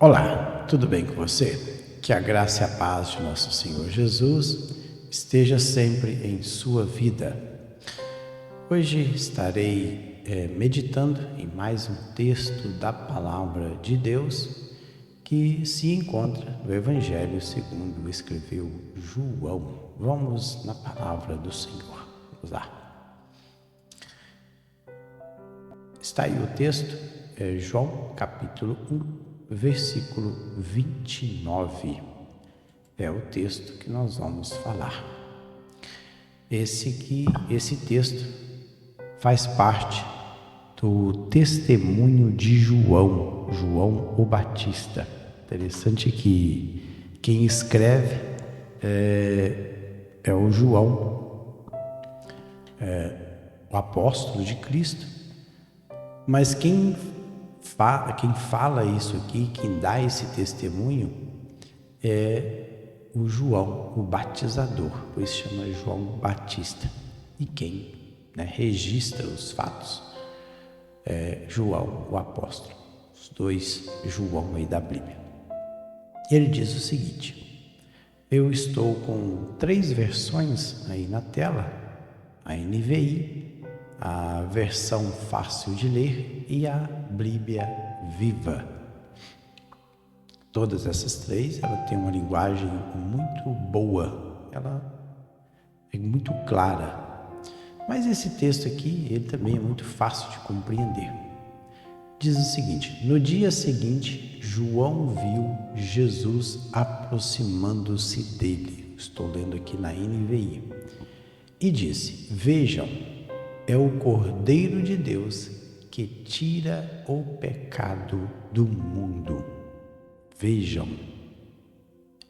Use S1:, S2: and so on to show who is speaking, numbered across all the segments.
S1: Olá, tudo bem com você? Que a graça e a paz de nosso Senhor Jesus esteja sempre em sua vida. Hoje estarei meditando em mais um texto da Palavra de Deus que se encontra no Evangelho segundo escreveu João. Vamos na Palavra do Senhor. Vamos lá. Está aí o texto, João capítulo 1. Versículo 29 é o texto que nós vamos falar. Esse texto faz parte do testemunho de João o Batista. Interessante que quem escreve é o João, o apóstolo de Cristo, mas quem fala isso aqui, quem dá esse testemunho é o João, o batizador, por isso chama João Batista. E quem registra os fatos é João, o apóstolo, os dois João aí da Bíblia. Ele diz o seguinte: eu estou com 3 versões aí na tela, a NVI, a versão fácil de ler e a Bíblia Viva. Todas essas 3, ela tem uma linguagem muito boa, ela é muito clara. Mas esse texto aqui, ele também é muito fácil de compreender. Diz o seguinte: no dia seguinte, João viu Jesus aproximando-se dele. Estou lendo aqui na NVI. E disse: vejam, é o Cordeiro de Deus que tira o pecado do mundo. Vejam,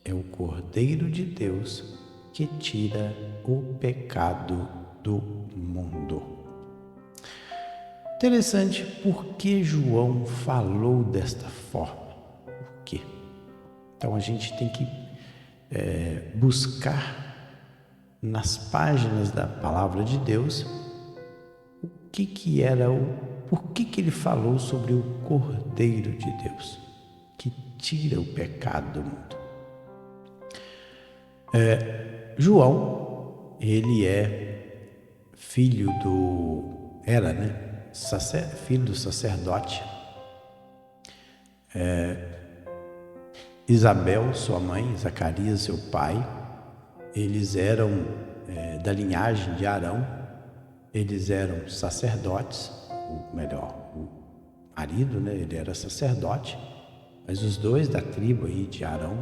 S1: é o Cordeiro de Deus que tira o pecado do mundo. Interessante, por que João falou desta forma? Por quê? Então a gente tem que buscar nas páginas da Palavra de Deus por que ele falou sobre o Cordeiro de Deus que tira o pecado do mundo. João, ele é filho do sacerdote. Isabel, sua mãe, Zacarias, seu pai, eles eram da linhagem de Arão. Eles eram sacerdotes, o marido, ele era sacerdote, mas os dois da tribo aí de Arão,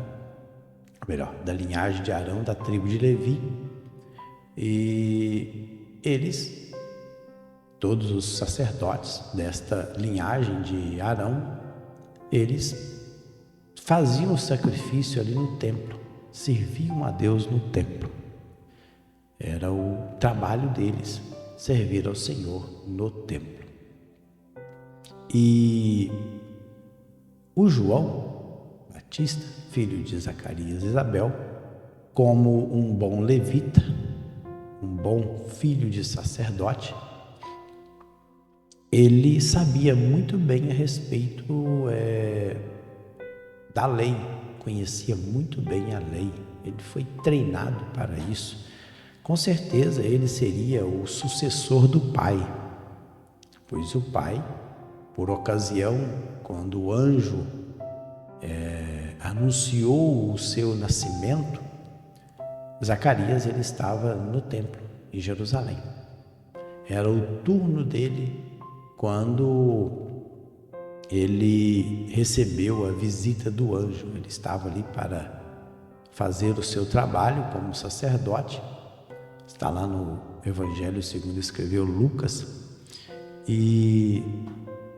S1: da linhagem de Arão, da tribo de Levi, e eles, todos os sacerdotes desta linhagem de Arão, eles faziam o sacrifício ali no templo, serviam a Deus no templo, era o trabalho deles, servir ao Senhor no templo. E o João Batista, filho de Zacarias e Isabel, como um bom levita, um bom filho de sacerdote, ele sabia muito bem a respeito da lei, conhecia muito bem a lei, ele foi treinado para isso. Com certeza ele seria o sucessor do pai, pois o pai, por ocasião, quando o anjo anunciou o seu nascimento, Zacarias ele estava no templo em Jerusalém. Era o turno dele quando ele recebeu a visita do anjo. Ele estava ali para fazer o seu trabalho como sacerdote. Está lá no Evangelho segundo escreveu Lucas. E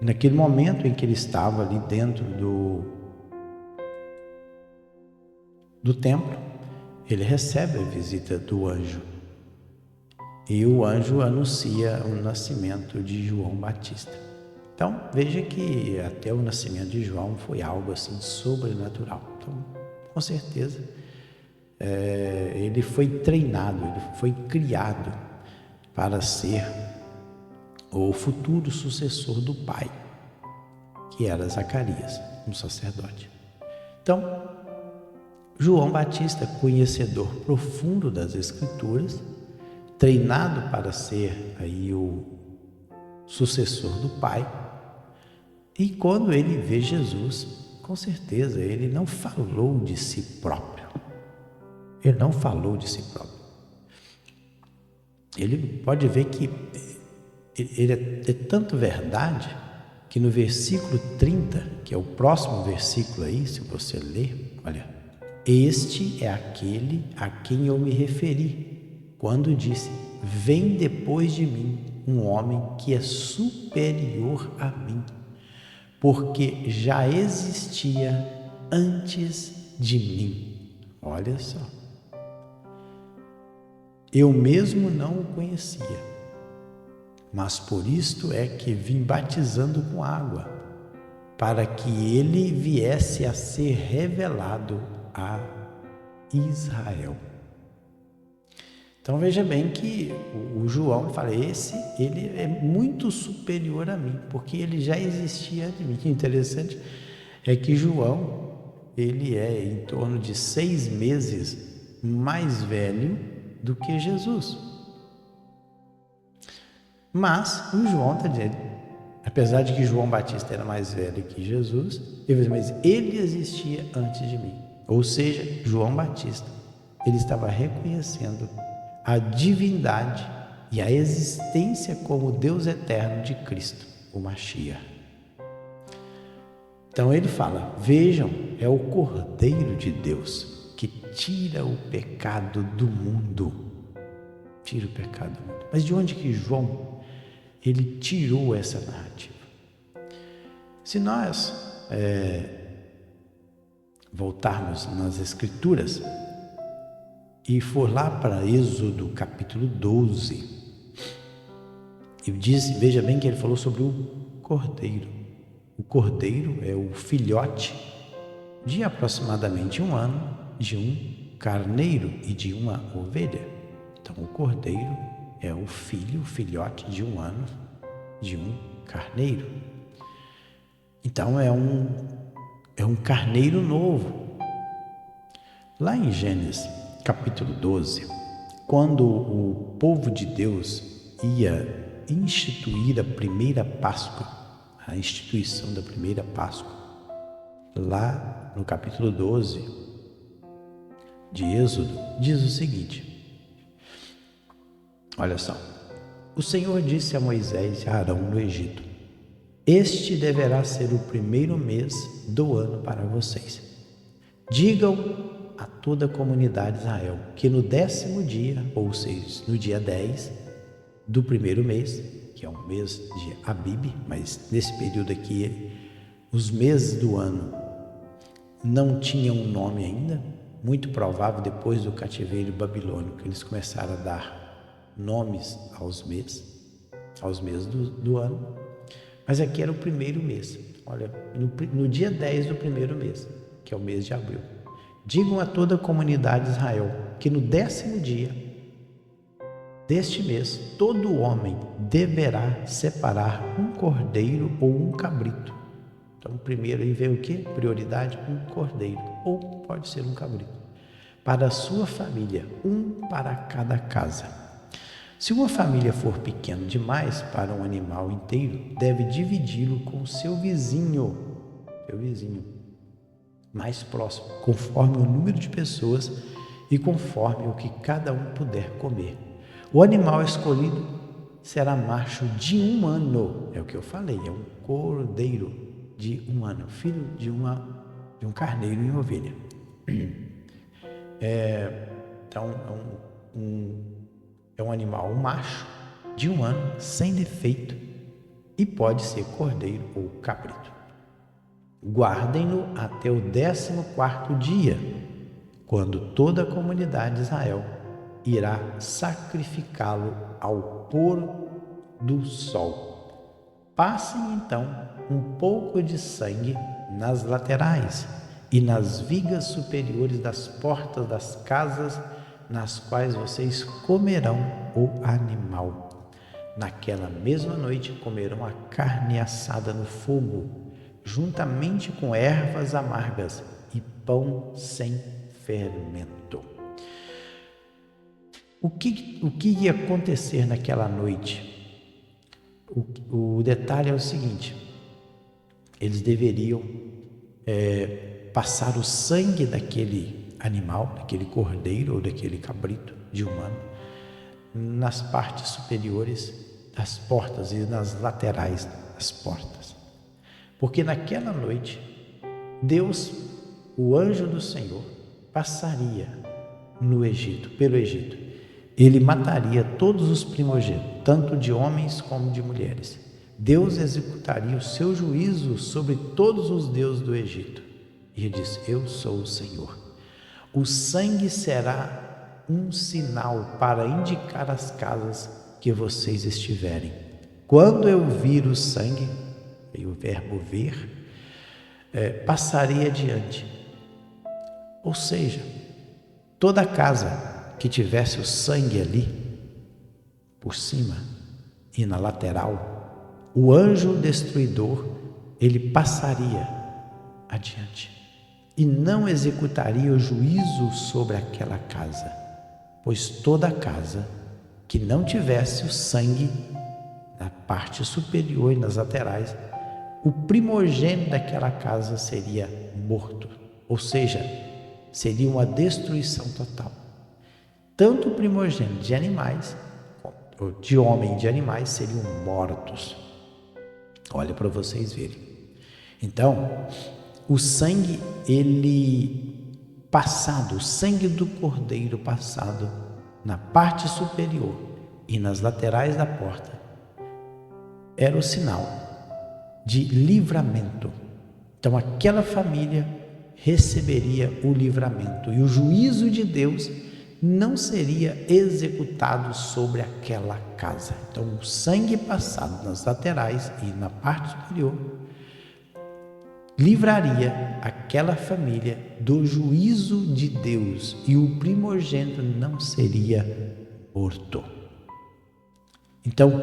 S1: naquele momento em que ele estava ali dentro do templo, ele recebe a visita do anjo. E o anjo anuncia o nascimento de João Batista. Então, veja que até o nascimento de João foi algo assim sobrenatural. Então, com certeza, ele foi treinado, ele foi criado para ser o futuro sucessor do pai, que era Zacarias, um sacerdote. Então, João Batista, conhecedor profundo das Escrituras, treinado para ser aí o sucessor do Pai, e quando ele vê Jesus, com certeza ele não falou de si próprio. Ele não falou de si próprio. Ele pode ver que ele é tanto verdade que no versículo 30, que é o próximo versículo aí, se você ler, olha, este é aquele a quem eu me referi, quando disse, vem depois de mim um homem que é superior a mim, porque já existia antes de mim. Olha só. Eu mesmo não o conhecia, mas por isto é que vim batizando com água, para que ele viesse a ser revelado a Israel. Então veja bem que o João fala, ele é muito superior a mim, porque ele já existia antes de mim. O interessante é que João, ele é em torno de 6 meses mais velho do que Jesus. Mas o João está dizendo, apesar de que João Batista era mais velho que Jesus, mas ele existia antes de mim. Ou seja, João Batista, ele estava reconhecendo a divindade e a existência como Deus eterno de Cristo, o Mashiach. Então ele fala, vejam, é o Cordeiro de Deus que tira o pecado do mundo. Tira o pecado do mundo. Mas de onde que João, ele tirou essa narrativa? Se nós voltarmos nas Escrituras e for lá para Êxodo capítulo 12, e veja bem que ele falou sobre o Cordeiro. O Cordeiro é o filhote de aproximadamente 1 ano de um carneiro e de uma ovelha. Então o Cordeiro é o filhote de 1 ano de um carneiro. Então é um carneiro novo. Lá em Gênesis capítulo 12, quando o povo de Deus ia instituir a primeira Páscoa, a instituição da primeira Páscoa, lá no capítulo 12 de Êxodo, diz o seguinte, olha só, o Senhor disse a Moisés e a Arão no Egito, este deverá ser o primeiro mês do ano para vocês. Digam a toda a comunidade de Israel que no 10º dia, ou seja, no dia 10 do primeiro mês, que é um mês de Abib, mas nesse período aqui, os meses do ano não tinham um nome ainda, muito provável depois do cativeiro babilônico, que eles começaram a dar nomes aos meses do ano, mas aqui era o primeiro mês, olha, no dia 10 do primeiro mês, que é o mês de abril. Digam a toda a comunidade de Israel que no 10º dia deste mês, todo homem deverá separar um cordeiro ou um cabrito. Então, primeiro aí vem o quê? Prioridade, um cordeiro, ou pode ser um cabrito. Para a sua família, um para cada casa. Se uma família for pequena demais para um animal inteiro, deve dividi-lo com seu vizinho mais próximo, conforme o número de pessoas e conforme o que cada um puder comer. O animal escolhido será macho de 1 ano, é o que eu falei, é um cordeiro de 1 ano, filho de um carneiro e ovelha. Então, é um animal, um macho de 1 ano, sem defeito, e pode ser cordeiro ou cabrito. Guardem-no até o 14º dia, quando toda a comunidade de Israel irá sacrificá-lo ao pôr do sol. Passem então um pouco de sangue nas laterais e nas vigas superiores das portas das casas nas quais vocês comerão o animal. Naquela mesma noite comerão a carne assada no fogo, juntamente com ervas amargas e pão sem fermento. O que ia acontecer naquela noite? O detalhe é o seguinte: eles deveriam passar o sangue daquele animal, daquele cordeiro ou daquele cabrito de um ano, nas partes superiores das portas e nas laterais das portas. Porque naquela noite, Deus, o anjo do Senhor, passaria pelo Egito. Ele mataria todos os primogênitos, tanto de homens como de mulheres. Deus executaria o seu juízo sobre todos os deuses do Egito. E ele disse: eu sou o Senhor. O sangue será um sinal para indicar as casas que vocês estiverem. Quando eu vir o sangue, e o verbo ver, passarei adiante. Ou seja, toda casa que tivesse o sangue ali, por cima e na lateral, o anjo destruidor, ele passaria adiante e não executaria o juízo sobre aquela casa, pois toda casa que não tivesse o sangue na parte superior e nas laterais, o primogênito daquela casa seria morto, ou seja, seria uma destruição total. Tanto o primogênito de animais, de homem e de animais, seriam mortos. Olha para vocês verem. Então, o sangue, o sangue do cordeiro passado na parte superior e nas laterais da porta, era o sinal de livramento. Então, aquela família receberia o livramento e o juízo de Deus não seria executado sobre aquela casa. Então, o sangue passado nas laterais e na parte superior livraria aquela família do juízo de Deus e o primogênito não seria morto. Então,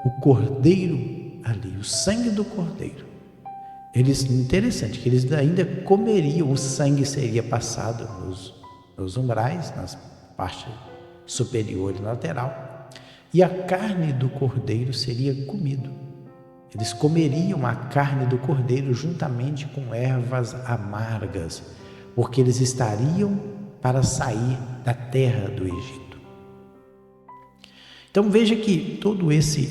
S1: o cordeiro ali, o sangue do cordeiro, interessante que eles ainda comeriam, o sangue seria passado nos umbrais, nas partes superior e lateral, e a carne do cordeiro seria comido. Eles comeriam a carne do cordeiro juntamente com ervas amargas, porque eles estariam para sair da terra do Egito. Então veja que todo esse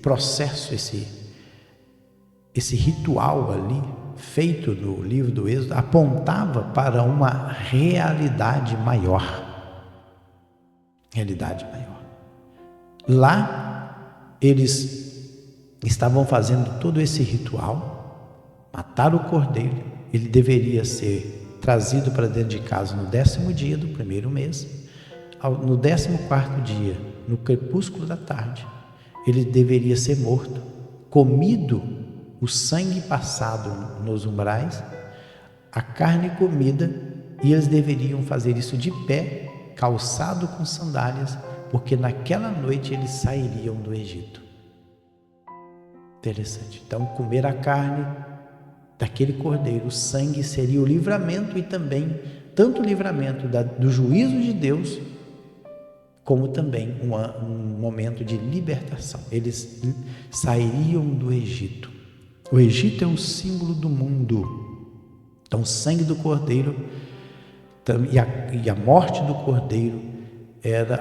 S1: processo, esse ritual ali, feito no livro do Êxodo, apontava para uma realidade maior. Lá, eles estavam fazendo todo esse ritual, matar o cordeiro. Ele deveria ser trazido para dentro de casa no 10º dia do primeiro mês. No 14º dia, no crepúsculo da tarde, ele deveria ser morto, comido, o sangue passado nos umbrais, a carne comida, e eles deveriam fazer isso de pé, calçado com sandálias, porque naquela noite eles sairiam do Egito. Interessante. Então, comer a carne daquele cordeiro, o sangue, seria o livramento, e também tanto o livramento do juízo de Deus, como também um momento de libertação. Eles sairiam do Egito. O Egito é o símbolo do mundo. Então, o sangue do cordeiro e a morte do cordeiro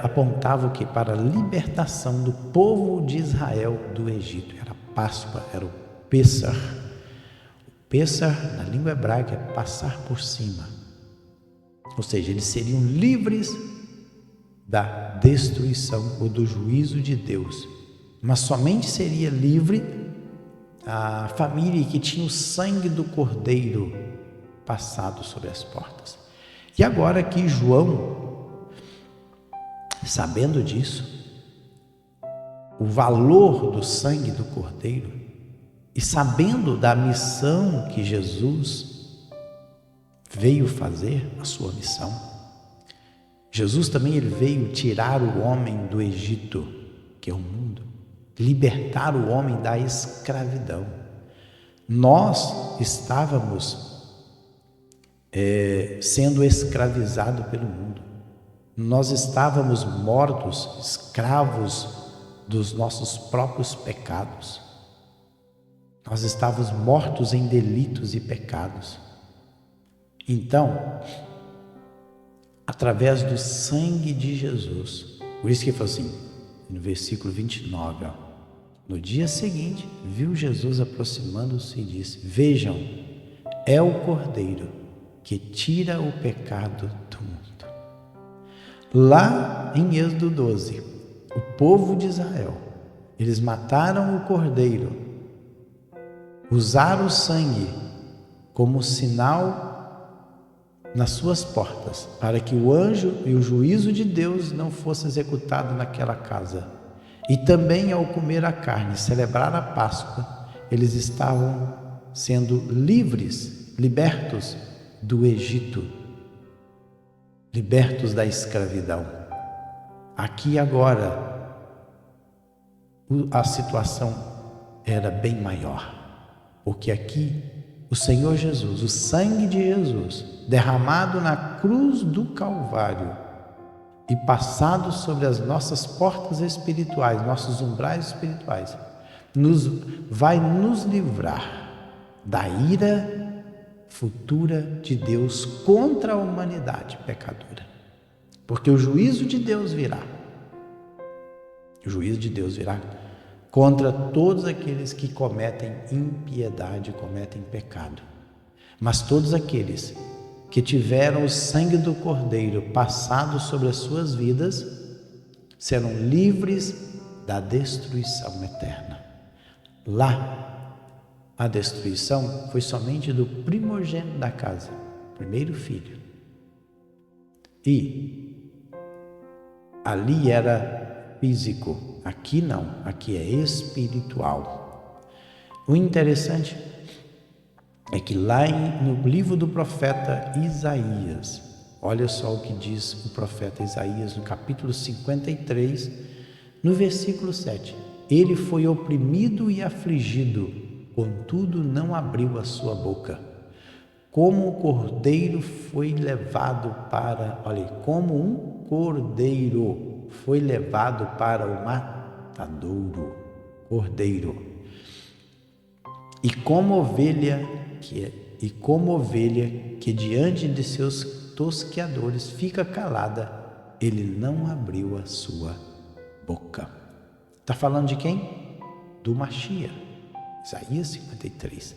S1: apontava o quê? Para a libertação do povo de Israel do Egito. Era a Páscoa, era o Pêssar. O Pêssar, na língua hebraica, é passar por cima. Ou seja, eles seriam livres da destruição ou do juízo de Deus. Mas somente seria livre a família que tinha o sangue do cordeiro passado sobre as portas. E agora que João, sabendo disso, o valor do sangue do cordeiro, e sabendo da missão que Jesus veio fazer, a sua missão, Jesus também ele veio tirar o homem do Egito, que é o mundo, libertar o homem da escravidão. Nós estávamos sendo escravizado pelo mundo. Nós estávamos mortos, escravos dos nossos próprios pecados. Nós estávamos mortos em delitos e pecados. Então, através do sangue de Jesus, por isso que ele falou assim, no versículo 29, no dia seguinte, viu Jesus aproximando-se e disse: vejam, é o Cordeiro que tira o pecado do mundo. Lá em Êxodo 12, o povo de Israel, eles mataram o Cordeiro, usaram o sangue como sinal nas suas portas, para que o anjo e o juízo de Deus não fosse executado naquela casa. E também ao comer a carne, celebrar a Páscoa, eles estavam sendo livres, libertos do Egito, libertos da escravidão. Aqui agora, a situação era bem maior, porque aqui o Senhor Jesus, o sangue de Jesus, derramado na cruz do Calvário e passado sobre as nossas portas espirituais, nossos umbrais espirituais, vai nos livrar da ira futura de Deus contra a humanidade pecadora. Porque o juízo de Deus virá. O juízo de Deus virá contra todos aqueles que cometem impiedade, cometem pecado. Mas todos aqueles que tiveram o sangue do Cordeiro passado sobre as suas vidas serão livres da destruição eterna. Lá, a destruição foi somente do primogênito da casa, primeiro filho. E ali era físico, aqui não, aqui é espiritual. O interessante é que lá no livro do profeta Isaías, olha só o que diz o profeta Isaías no capítulo 53, no versículo 7. Ele foi oprimido e afligido, contudo não abriu a sua boca. Como o cordeiro foi levado para, olha, como um cordeiro foi levado para o matadouro, cordeiro. E como ovelha que diante de seus tosqueadores fica calada, ele não abriu a sua boca. Está falando de quem? Do Mashiach, Isaías 53.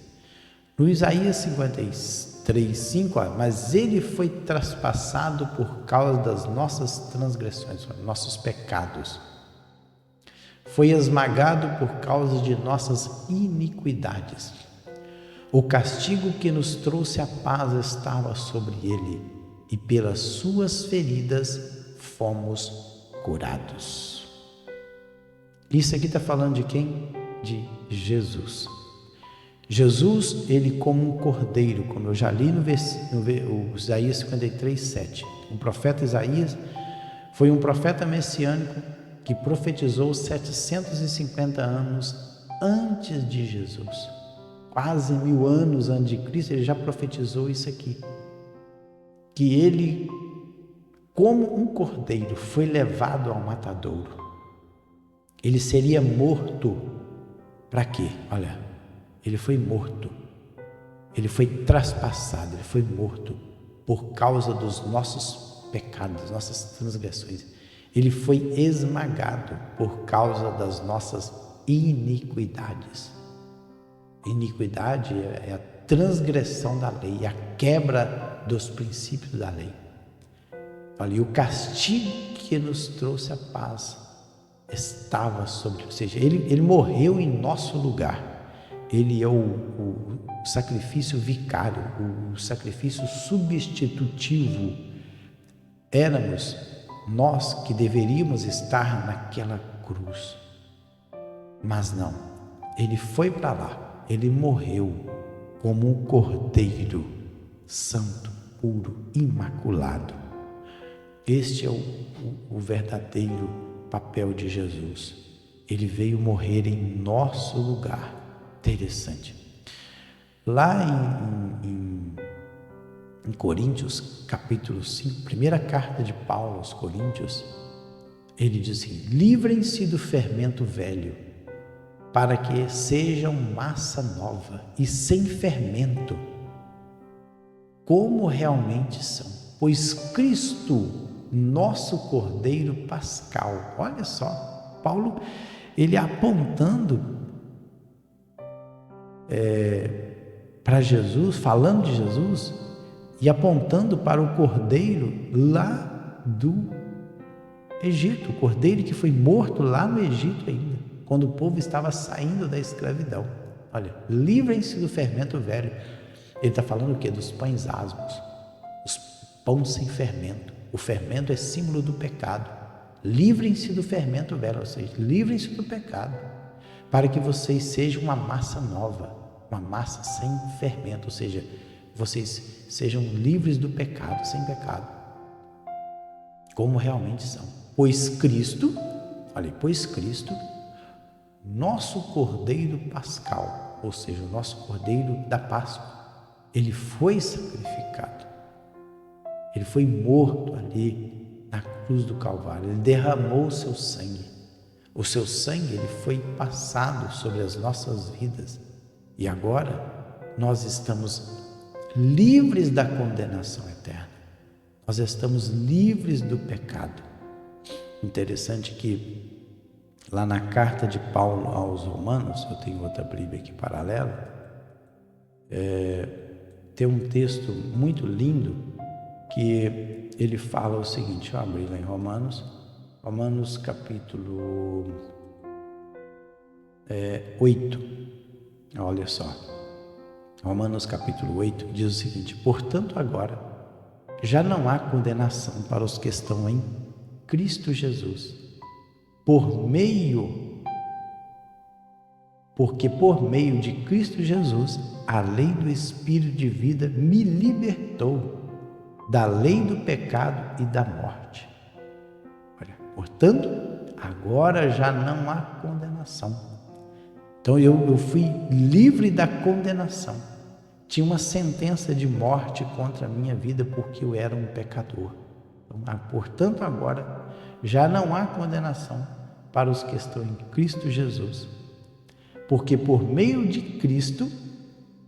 S1: No Isaías 53, 5, mas ele foi traspassado por causa das nossas transgressões, nossos pecados. Foi esmagado por causa de nossas iniquidades. O castigo que nos trouxe a paz estava sobre ele, e pelas suas feridas fomos curados. Isso aqui está falando de quem? De Jesus. Jesus, ele como um cordeiro, como eu já li no Isaías 53, 7. O profeta Isaías foi um profeta messiânico que profetizou 750 anos antes de Jesus. Quase 1000 anos antes de Cristo, ele já profetizou isso aqui. Que ele, como um cordeiro, foi levado ao matadouro. Ele seria morto. Para quê? Olha, ele foi morto. Ele foi traspassado, ele foi morto por causa dos nossos pecados, das nossas transgressões. Ele foi esmagado por causa das nossas iniquidades. Iniquidade é a transgressão da lei, a quebra dos princípios da lei. Olha, e o castigo que nos trouxe a paz estava sobre, ou seja, ele morreu em nosso lugar. Ele é o sacrifício vicário, o sacrifício substitutivo. Éramos nós que deveríamos estar naquela cruz, mas não, ele foi para lá. Ele morreu como um cordeiro santo, puro, imaculado. Este é o verdadeiro papel de Jesus. Ele veio morrer em nosso lugar. Interessante. Lá em Coríntios, capítulo 5, primeira carta de Paulo aos Coríntios, ele diz assim: livrem-se do fermento velho, para que sejam massa nova e sem fermento, como realmente são, pois Cristo, nosso Cordeiro Pascal. Olha só, Paulo, ele apontando para Jesus, falando de Jesus e apontando para o Cordeiro lá do Egito, o Cordeiro que foi morto lá no Egito ainda, quando o povo estava saindo da escravidão. Olha, livrem-se do fermento velho. Ele está falando o quê? Dos pães asmos, os pães sem fermento. O fermento é símbolo do pecado. Livrem-se do fermento velho, ou seja, livrem-se do pecado, para que vocês sejam uma massa nova, uma massa sem fermento, ou seja, vocês sejam livres do pecado, sem pecado, como realmente são. Pois Cristo, nosso Cordeiro Pascal, ou seja, o nosso Cordeiro da Páscoa, ele foi sacrificado, ele foi morto ali na cruz do Calvário, ele derramou o seu sangue ele foi passado sobre as nossas vidas, e agora nós estamos livres da condenação eterna, nós estamos livres do pecado. Interessante que lá na carta de Paulo aos Romanos, eu tenho outra Bíblia aqui paralela, tem um texto muito lindo que ele fala o seguinte, deixa eu abrir lá em Romanos capítulo 8, olha só, Romanos capítulo 8 diz o seguinte: portanto agora já não há condenação para os que estão em Cristo Jesus, porque por meio de Cristo Jesus, a lei do Espírito de vida me libertou da lei do pecado e da morte. Olha, portanto, agora já não há condenação. Então eu fui livre da condenação. Tinha uma sentença de morte contra a minha vida porque eu era um pecador. Então, portanto, agora já não há condenação para os que estão em Cristo Jesus, porque por meio de Cristo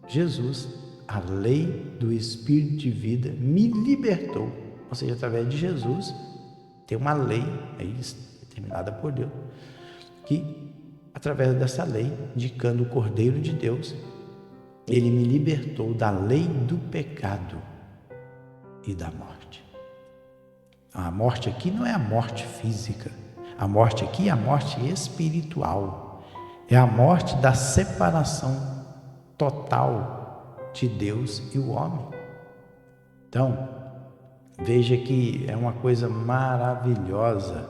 S1: Jesus, a lei do Espírito de vida me libertou. Ou seja, através de Jesus, tem uma lei aí determinada por Deus, que através dessa lei, indicando o Cordeiro de Deus, ele me libertou da lei do pecado e da morte. A morte aqui não é a morte física, a morte aqui é a morte espiritual, é a morte da separação total de Deus e o homem. Então, veja que é uma coisa maravilhosa,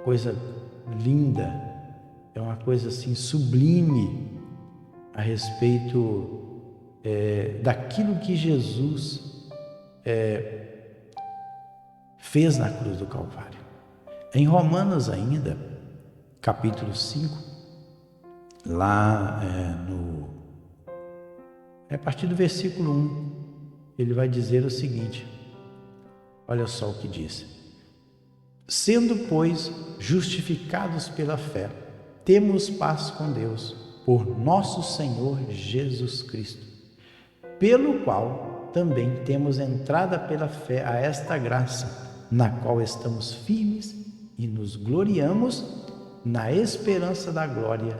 S1: coisa linda, é uma coisa assim sublime a respeito daquilo que Jesus fez na cruz do Calvário. Em Romanos ainda, capítulo 5, lá a partir do versículo 1, ele vai dizer o seguinte, olha só o que diz: sendo, pois, justificados pela fé, temos paz com Deus, por nosso Senhor Jesus Cristo, pelo qual também temos entrada pela fé a esta graça, na qual estamos firmes e nos gloriamos na esperança da glória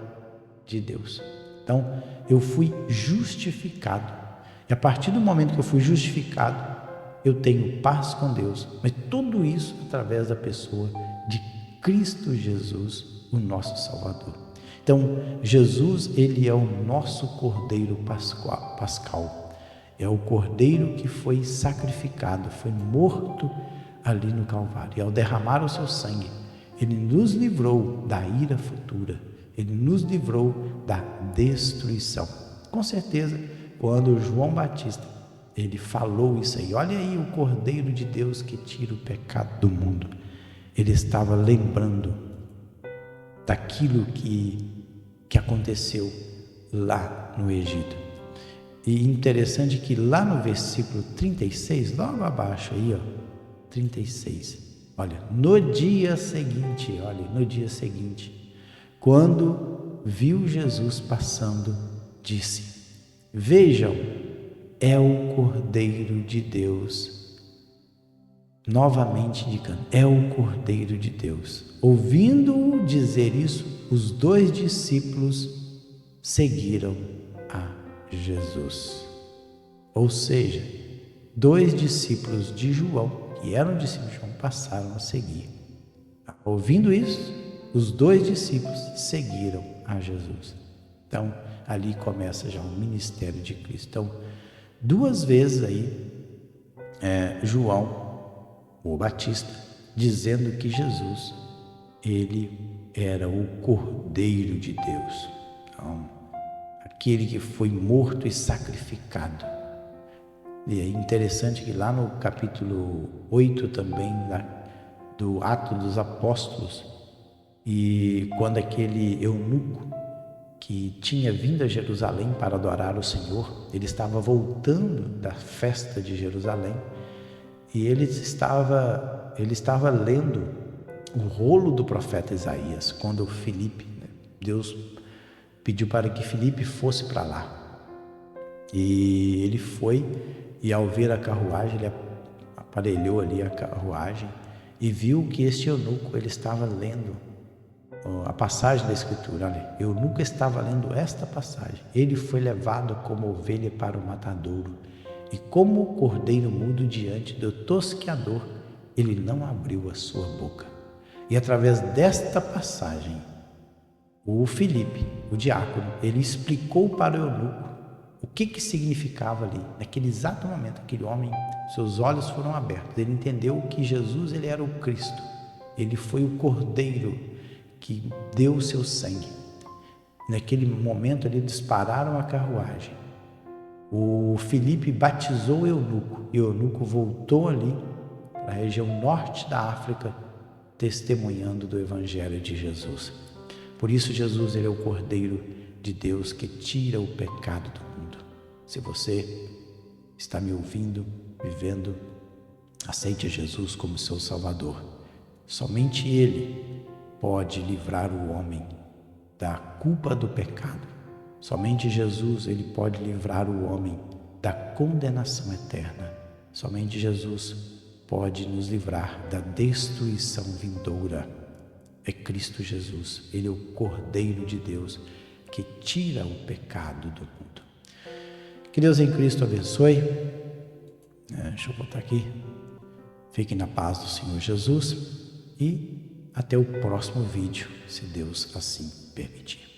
S1: de Deus. Então, eu fui justificado, e a partir do momento que eu fui justificado, eu tenho paz com Deus, mas tudo isso através da pessoa de Cristo Jesus, o nosso Salvador. Então, Jesus, ele é o nosso Cordeiro Pascal, é o Cordeiro que foi sacrificado, foi morto ali no Calvário, e ao derramar o seu sangue, ele nos livrou da ira futura, ele nos livrou da destruição. Com certeza, quando João Batista, ele falou isso aí, olha aí o Cordeiro de Deus que tira o pecado do mundo, ele estava lembrando daquilo que aconteceu lá no Egito. E interessante que lá no versículo 36, logo abaixo aí, ó, 36, olha, no dia seguinte, quando viu Jesus passando, disse: vejam, é o Cordeiro de Deus. Novamente indicando, é o Cordeiro de Deus. Ouvindo-o dizer isso, os 2 discípulos seguiram a Jesus. Ou seja, 2 discípulos de João, que eram discípulos de João, passaram a seguir. Ouvindo isso, os 2 discípulos seguiram a Jesus. Então, ali começa já o ministério de Cristo. Então, 2 vezes aí, João, o Batista, dizendo que Jesus, ele era o Cordeiro de Deus. Então, aquele que foi morto e sacrificado. E é interessante que lá no capítulo 8 também, do Atos dos Apóstolos, e quando aquele eunuco que tinha vindo a Jerusalém para adorar o Senhor, ele estava voltando da festa de Jerusalém, e ele estava lendo o rolo do profeta Isaías, quando Filipe, Deus pediu para que Filipe fosse para lá. E ele foi, e ao ver a carruagem, ele aparelhou ali a carruagem e viu que este eunuco, ele estava lendo a passagem da Escritura. Olha, eu nunca estava lendo esta passagem. Ele foi levado como ovelha para o matadouro, e como o cordeiro mudo diante do tosqueador, ele não abriu a sua boca. E através desta passagem, o Filipe, o diácono, ele explicou para o eunuco o que significava ali. Naquele exato momento, aquele homem, seus olhos foram abertos. Ele entendeu que Jesus, ele era o Cristo. Ele foi o cordeiro que deu o seu sangue. Naquele momento ali, dispararam a carruagem. O Filipe batizou o eunuco, e o eunuco voltou ali para a região norte da África, testemunhando do Evangelho de Jesus. Por isso Jesus, ele é o Cordeiro de Deus que tira o pecado do mundo. Se você está me ouvindo, vivendo, aceite Jesus como seu Salvador. Somente Ele pode livrar o homem da culpa do pecado. Somente Jesus, ele pode livrar o homem da condenação eterna. Somente Jesus pode nos livrar da destruição vindoura. É Cristo Jesus, ele é o Cordeiro de Deus que tira o pecado do mundo. Que Deus em Cristo abençoe. Deixa eu botar aqui. Fiquem na paz do Senhor Jesus e até o próximo vídeo, se Deus assim permitir.